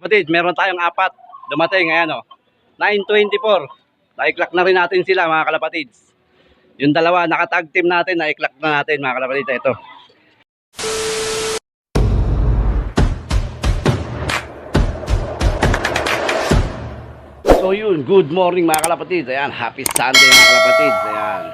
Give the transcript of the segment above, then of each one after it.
Kapatid, meron tayong apat. Dumating, ayan o. 9:24. Na-clock na rin natin sila mga kalapatids. Yung dalawa, nakatag team natin, na-clock na natin mga kalapatids. Ito. So yun, good morning mga kalapatids. Ayan, happy Sunday mga kalapatids. Ayan.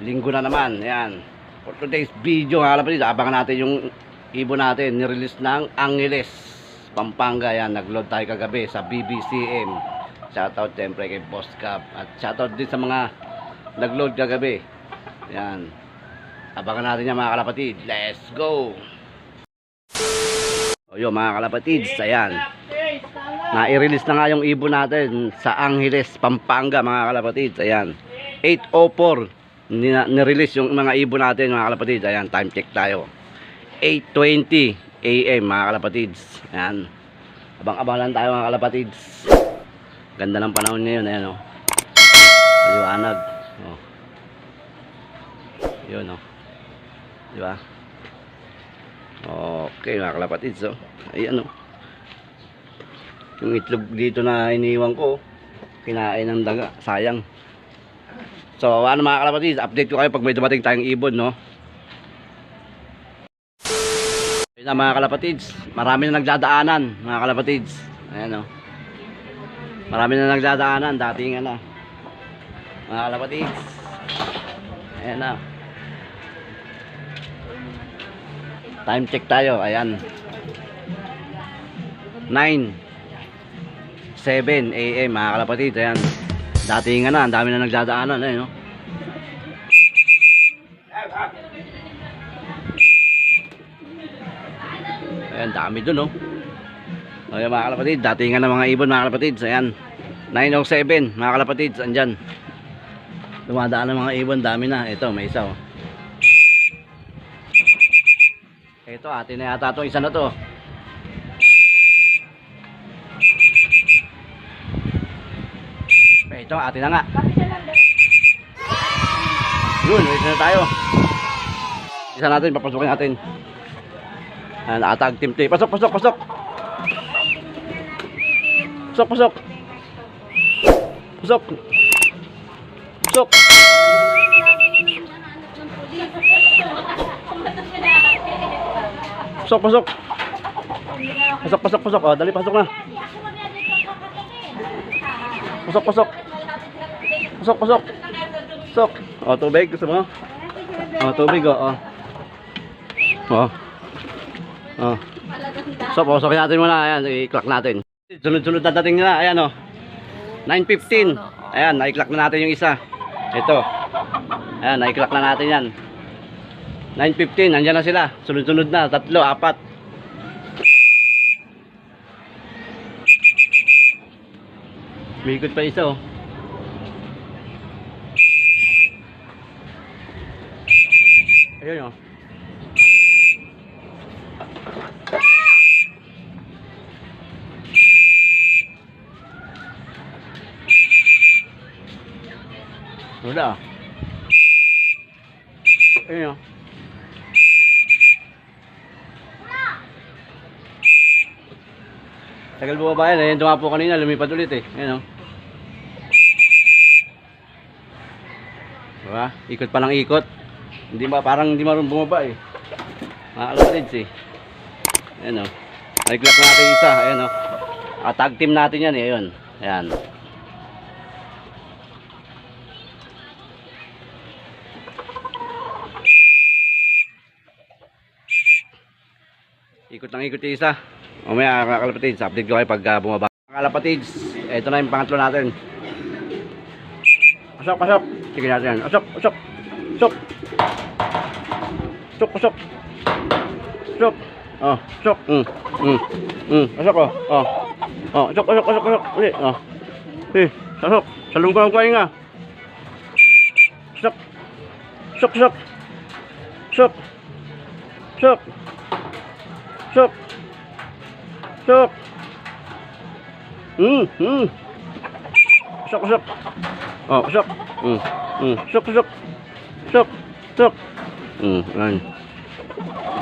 Linggo na naman. Ayan. For today's video mga kalapatids, abangan natin yung ibon natin. Nirelease ng Angeles, Pampanga. Ayan, nag-load tayo kagabi sa BBCM. Shoutout siyempre kay Boss Cap. At shoutout din sa mga nag-load kagabi. Ayan. Abangan natin yan mga kalapatids. Let's go! So yun mga kalapatids, ayan. Na-i-release na nga yung ibon natin sa Angeles, Pampanga mga kalapatids. Ayan. 8:04 ni-release yung mga ibon natin mga kalapatids. Ayan, time check tayo. 8:20 AM mga kalapatids. Ayan. Abang-abang lang tayo mga kalapatids. Ganda ng panahon ngayon. Ayan o. Maliwanag. O. Yun o. Diba? Okay mga kalapatids o. Ayan o. Yung itlog dito na iniwan ko, kinain ng daga, sayang. So ano mga kalapatids, update ko kayo pag may dumating tayong ibon, no? Ayun na mga kalapatids, marami na nagdadaanan mga kalapatids. Ayan no. Marami na nagdadaanan, dating ano mga kalapatids. Ayan na. Time check tayo, ayan. 9:07 AM mga kalapatids. Ayan. Dating na, ang dami na nagdadaanan. Ayan, no? Ayan, dami dun, no? Ayan mga kalapatids, dating na mga ibon mga kalapatids. Ayan. 9:07 mga kalapatids, andyan. Dumadaan ng mga ibon, dami na. Ito, may isa, oh. Ito, atin na yata itong isa na to. Ito, atin na nga. Yun, wait na tayo. Isa natin, papasukin natin. Nakatag team 3. Pasok, pasok, pasok. Pasok, pasok. Pasok. Pasok. Pasok, pasok. Pasok, pasok, pasok. Oh, dali, pasok na. Pasok, pasok. Pasok, pasok. Pasok. Oh, tubig. Gusto mo? Oh, tubig, oh. Oh. Oh. So, pasokin natin muna. Ayan, i-clock natin. Sunod-sunod na dating na. Ayan, oh. 9:15. Ayan, na-clock na natin yung isa. Ito. Ayan, na-clock na natin yan. 9:15. Nandiyan na sila. Sunod-sunod na. 3, 4. Bigod pa isa, oh. Ayun, oh. Udah. Ayun, oh. Tagal bumaba yan, ayun, dumapo kanina, lumipad ulit eh. Ayun, oh. Diba? Ikot pa lang ikot. Hindi ba, parang hindi marunong bumaba eh. Mga kalapatids eh. Ayan o. Nag-clock natin isa. Ayan o. Tag team natin yan eh. Ayun. Ayan. Ikot lang ikot yung isa. Mamaya mga kalapatids, update ko kayo pag bumaba. Mga kalapatids, ito na yung pangatlo natin. Pasok, pasok. Sige natin yan. Pasok, pasok. Pasok. Pasok, pasok. Pasok. Oh, pasok. Pasok, oh. Oh. Oh, pasok, pasok, pasok, pasok. Ulit, oh. Pasok. Salong ka ang kain nga. Pasok. Pasok, pasok. Pasok. Pasok. Pasok. Pasok. Pasok, pasok. Oh, pasok. Pasok, pasok. Pasok. Pasok. Ayan.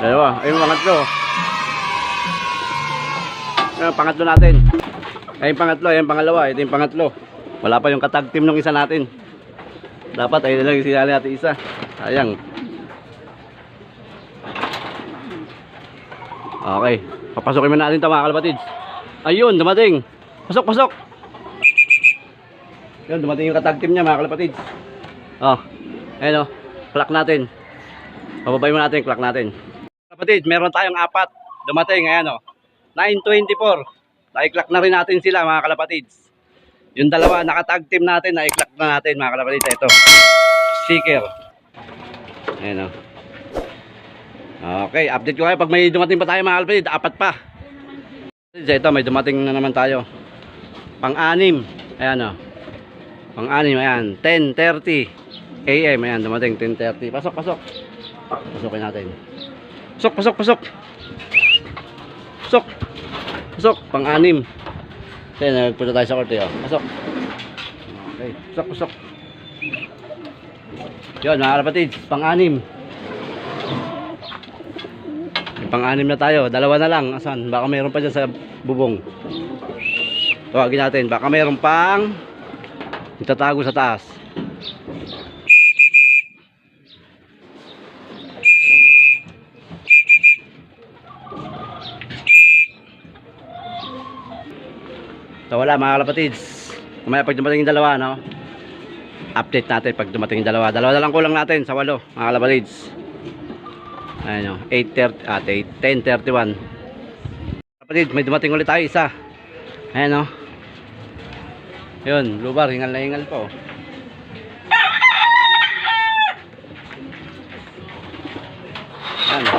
Dalawa. Ayun mga to. Ayan, pangatlo natin. Ayan yung pangatlo, ayan yung pangalawa, ito yung pangatlo. Wala pa yung katag team ng isa natin. Dapat ayun lang yung sinali natin isa. Sayang. Okay, papasukin mo natin ito mga kalapatids. Ayun, dumating. Pasok, pasok. Yun, dumating yung katag team niya mga kalapatids. Oh, ayun o, clock natin. Pababay mo natin yung clock natin. Kalapatids, meron tayong apat. Dumating, ayan o. 9:24. Na-clock na rin natin sila mga kalapatids. Yung dalawa, nakatag team natin, na-clock na natin mga kalapatids. Ito, sticker. Ayan o. Okay, update ko kayo pag may dumating pa tayo mga kalapatids. Apat pa. Ito, may dumating na naman tayo. Pang-anim. Ayan o. Pang-anim, ayan. 10:30 AM. Ayan, dumating 10:30. Pasok, pasok. Pasukin natin. Pasok, pasok, pasok. Pasok. Pasok, pang-anim. Ayan, nagpunta tayo sa korte. Pasok. Okay, pasok, pasok. Yun, mga kalapatids, pang-anim. Pang-anim na tayo, dalawa na lang. Asan? Baka mayroon pa dyan sa bubong. Tawagin natin, baka mayroon pang itatago sa taas. So wala mga kalapatids. Kumaya pag dumating yung dalawa, no? Update natin pag dumating yung dalawa. Dalawa na lang kulang natin sa 8 mga kalapatids. Ayun o, 10:31. Kapatid, may dumating ulit tayo isa. Ayan o. Yun, lubar, hingal na hingal po. Ayan.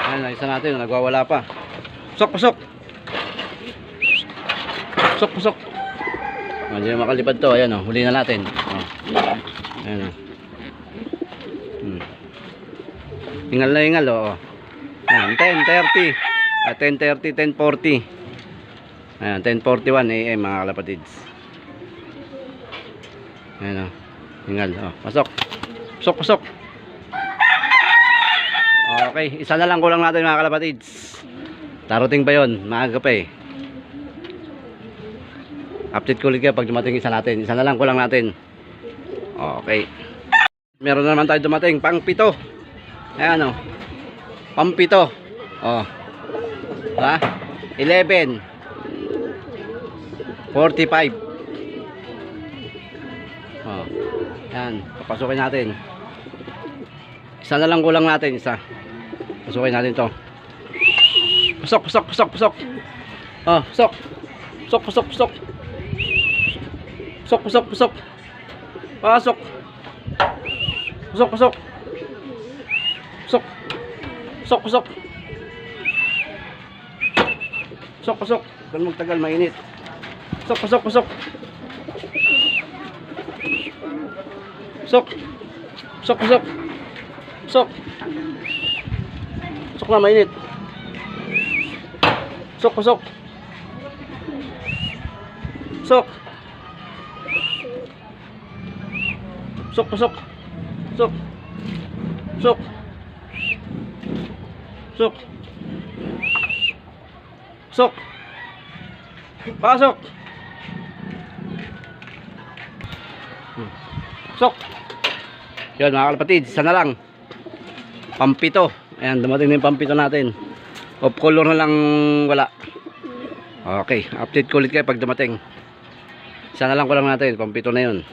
Ayan, isa natin, nagwawala pa. Pasok, pasok. Pasok, pasok. Hindi na makalipad to. Ayan o, huli na natin. Ayan o. Hingal na hingal, oo. Ayan, 10:30. 10:30, 10:40. Ayan, 10:41 AM mga kalapatids. Ayan o. Hingal, o. Pasok. Pasok, pasok. Okay, isa na lang kulang natin mga kalapatids. Darating pa yun, maaga pa eh. Update ko ulit kayo pag dumating isa natin. Isa na lang kulang natin. Okay. Meron na naman tayo dumating, pang-7. Ayan o. Pang-7. O. Ha? 11:45. O. Ayan. Papasukin natin. Isa na lang kulang natin. Isa. Pasukin natin to. Pasok, pasok, pasok, pasok. O. Pasok. Pasok, pasok, pasok. Pasok, pasok, pasok. Pasok. Pasok, pasok. Pasok. Pasok, pasok. Pasok, pasok. Huwag magtagal, mainit. Pasok, pasok, pasok. Pasok. Pasok, pasok. Pasok. Pasok na, mainit. Pasok, pasok. Pasok. Pasok, pasok. Pasok. Pasok. Pasok. Pasok. Pasok. Pasok. Yun mga kalapatid, isa na lang. Pang-7. Ayan, dumating na yung pang-7 natin. Off color na lang wala. Okay, update ko ulit kayo pag dumating. Isa na lang ko lang natin, pang-7 na yun.